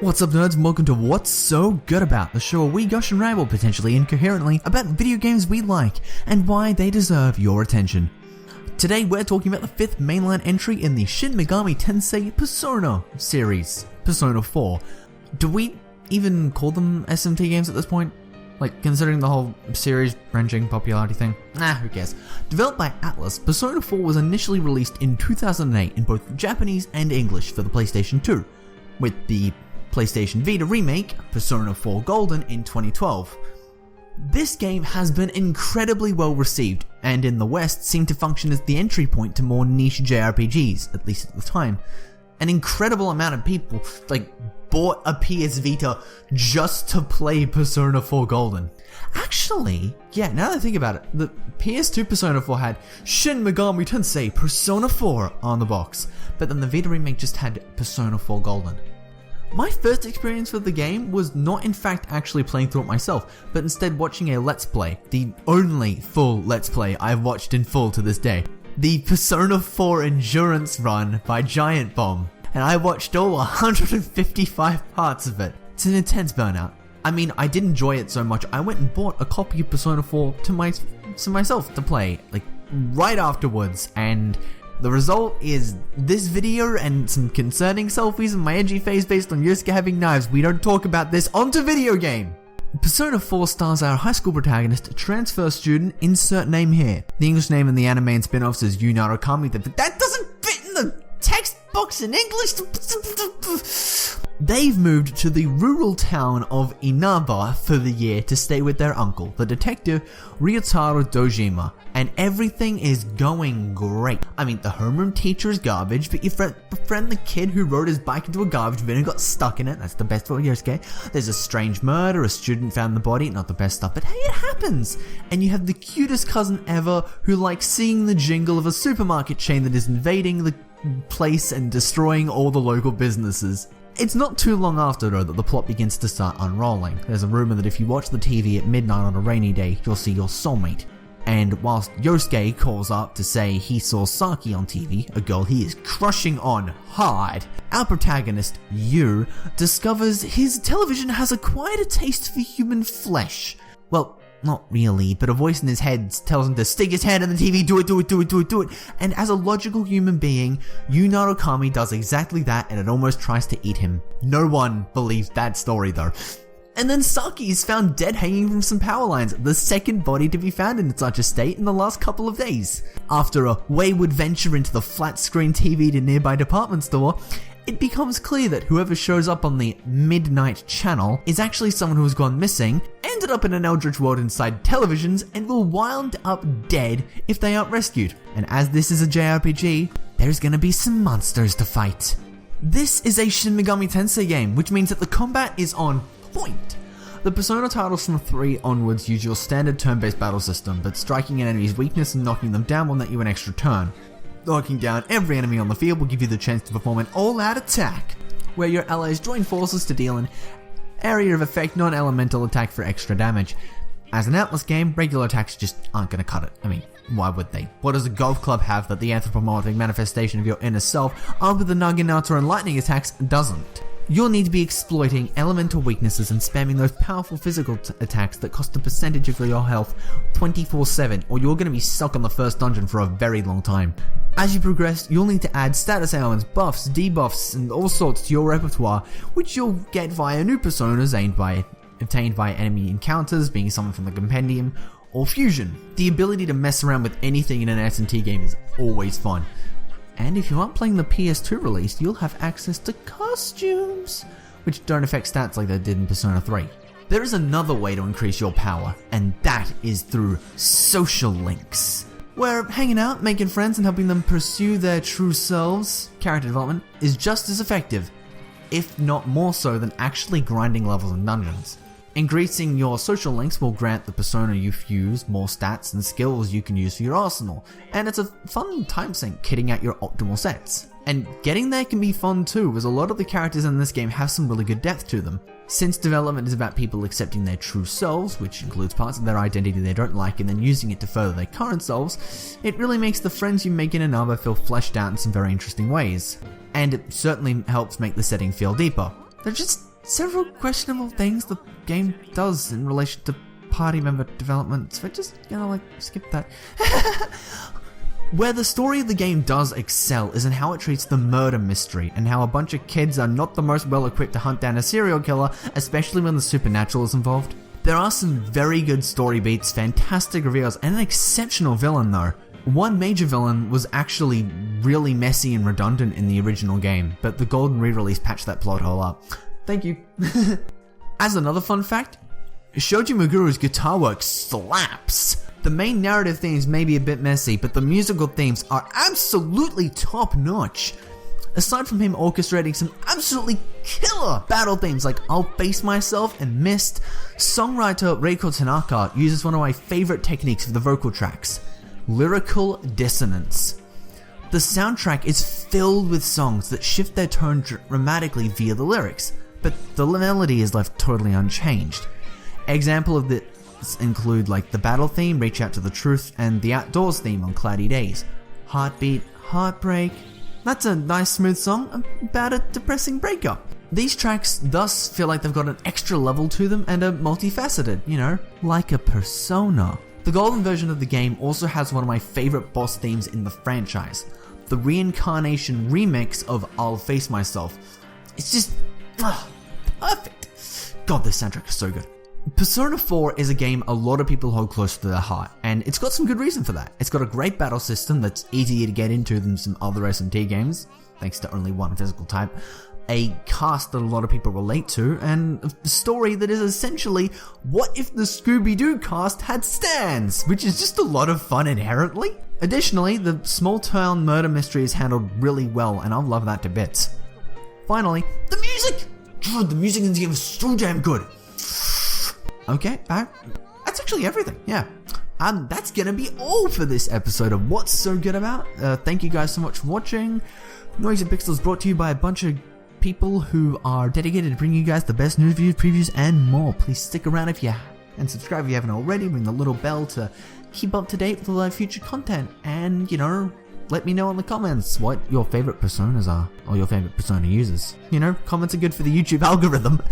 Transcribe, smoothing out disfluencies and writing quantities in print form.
What's up, nerds, and welcome to What's So Good About, the show where we gush and ramble potentially incoherently about video games we like and why they deserve your attention. Today we're talking about the 5th mainline entry in the Shin Megami Tensei Persona series, Persona 4. Do we even call them SMT games at this point? Like, considering the whole series-wrenching popularity thing? Who cares. Developed by Atlus, Persona 4 was initially released in 2008 in both Japanese and English for the PlayStation 2, with the PlayStation Vita remake, Persona 4 Golden, in 2012. This game has been incredibly well received, and in the West seemed to function as the entry point to more niche JRPGs, at least at the time. An incredible amount of people, bought a PS Vita just to play Persona 4 Golden. Actually, yeah, now that I think about it, the PS2 Persona 4 had Shin Megami Tensei Persona 4 on the box, but then the Vita remake just had Persona 4 Golden. My first experience with the game was not in fact actually playing through it myself, but instead watching a Let's Play, the only full Let's Play I've watched in full to this day. The Persona 4 Endurance Run by Giant Bomb, and I watched all 155 parts of it. It's an intense burnout. I mean, I did enjoy it so much, I went and bought a copy of Persona 4 to myself to play, right afterwards, and the result is this video and some concerning selfies of my edgy face based on Yosuke having knives. We don't talk about this. Onto video game! Persona 4 stars our high school protagonist, transfer student, insert name here. The English name in the anime and spin-offs is Yu Narukami, but that doesn't fit in the text box in English. They've moved to the rural town of Inaba for the year to stay with their uncle, the detective Ryotaro Dojima, and everything is going great. I mean, the homeroom teacher is garbage, but you befriend the kid who rode his bike into a garbage bin and got stuck in it. That's the best for Yosuke. There's a strange murder, a student found the body, not the best stuff, but hey, it happens. And you have the cutest cousin ever who likes seeing the jingle of a supermarket chain that is invading the place and destroying all the local businesses. It's not too long after, though, that the plot begins to start unrolling. There's a rumor that if you watch the TV at midnight on a rainy day, you'll see your soulmate. And whilst Yosuke calls up to say he saw Saki on TV, a girl he is crushing on hard, our protagonist, Yu, discovers his television has acquired a taste for human flesh. Well, not really, but a voice in his head tells him to stick his hand in the TV, do it. And as a logical human being, Yu Narukami does exactly that, and it almost tries to eat him. No one believes that story though. And then Saki is found dead hanging from some power lines, the second body to be found in such a state in the last couple of days. After a wayward venture into the flat screen TV to nearby department store, it becomes clear that whoever shows up on the Midnight Channel is actually someone who has gone missing, ended up in an eldritch world inside televisions, and will wind up dead if they aren't rescued. And as this is a JRPG, there's gonna be some monsters to fight. This is a Shin Megami Tensei game, which means that the combat is on point. The Persona titles from 3 onwards use your standard turn-based battle system, but striking an enemy's weakness and knocking them down will net you an extra turn. Knocking down every enemy on the field will give you the chance to perform an all-out attack, where your allies join forces to deal an area of effect non-elemental attack for extra damage. As an Atlus game, regular attacks just aren't going to cut it. I mean, why would they? What does a golf club have that the anthropomorphic manifestation of your inner self, armed with the Naginata and lightning attacks, doesn't? You'll need to be exploiting elemental weaknesses and spamming those powerful physical attacks that cost a percentage of your health 24/7, or you're going to be stuck on the first dungeon for a very long time. As you progress, you'll need to add status ailments, buffs, debuffs, and all sorts to your repertoire, which you'll get via new personas obtained by enemy encounters, being someone from the compendium, or fusion. The ability to mess around with anything in an S&T game is always fun. And if you aren't playing the PS2 release, you'll have access to costumes, which don't affect stats like they did in Persona 3. There is another way to increase your power, and that is through social links, where hanging out, making friends, and helping them pursue their true selves, character development, is just as effective, if not more so than actually grinding levels in dungeons. Increasing your social links will grant the persona you fuse more stats and skills you can use for your arsenal, and it's a fun time sink kitting out your optimal sets. And getting there can be fun too, as a lot of the characters in this game have some really good depth to them. Since development is about people accepting their true selves, which includes parts of their identity they don't like and then using it to further their current selves, it really makes the friends you make in Inaba feel fleshed out in some very interesting ways. And it certainly helps make the setting feel deeper. There just several questionable things the game does in relation to party member development, so just, skip that. Where the story of the game does excel is in how it treats the murder mystery, and how a bunch of kids are not the most well equipped to hunt down a serial killer, especially when the supernatural is involved. There are some very good story beats, fantastic reveals, and an exceptional villain though. One major villain was actually really messy and redundant in the original game, but the Golden re-release patched that plot hole up. Thank you. As another fun fact, Shoji Meguro's guitar work slaps. The main narrative themes may be a bit messy, but the musical themes are absolutely top notch. Aside from him orchestrating some absolutely killer battle themes like I'll Face Myself and Mist, songwriter Reiko Tanaka uses one of my favorite techniques for the vocal tracks: lyrical dissonance. The soundtrack is filled with songs that shift their tone dramatically via the lyrics, but the melody is left totally unchanged. Example of this include the battle theme, Reach Out to the Truth, and the outdoors theme on Cloudy Days. Heartbeat, Heartbreak. That's a nice smooth song about a depressing breakup. These tracks thus feel like they've got an extra level to them and are multifaceted, like a persona. The Golden version of the game also has one of my favorite boss themes in the franchise, the Reincarnation remix of I'll Face Myself. It's just perfect. God, this soundtrack is so good. Persona 4 is a game a lot of people hold close to their heart, and it's got some good reason for that. It's got a great battle system that's easier to get into than some other SMT games, thanks to only one physical type, a cast that a lot of people relate to, and a story that is essentially what if the Scooby-Doo cast had stands, which is just a lot of fun inherently. Additionally, the small town murder mystery is handled really well, and I love that to bits. Finally, the music! God, the music in the game is so damn good. Okay, that's actually everything, yeah. That's gonna be all for this episode of What's So Good About. Thank you guys so much for watching. Noisy Pixel is brought to you by a bunch of people who are dedicated to bringing you guys the best news, reviews, previews, and more. Please stick around and subscribe if you haven't already. Ring the little bell to keep up to date with all our future content. And, let me know in the comments what your favorite personas are, or your favorite persona users. Comments are good for the YouTube algorithm.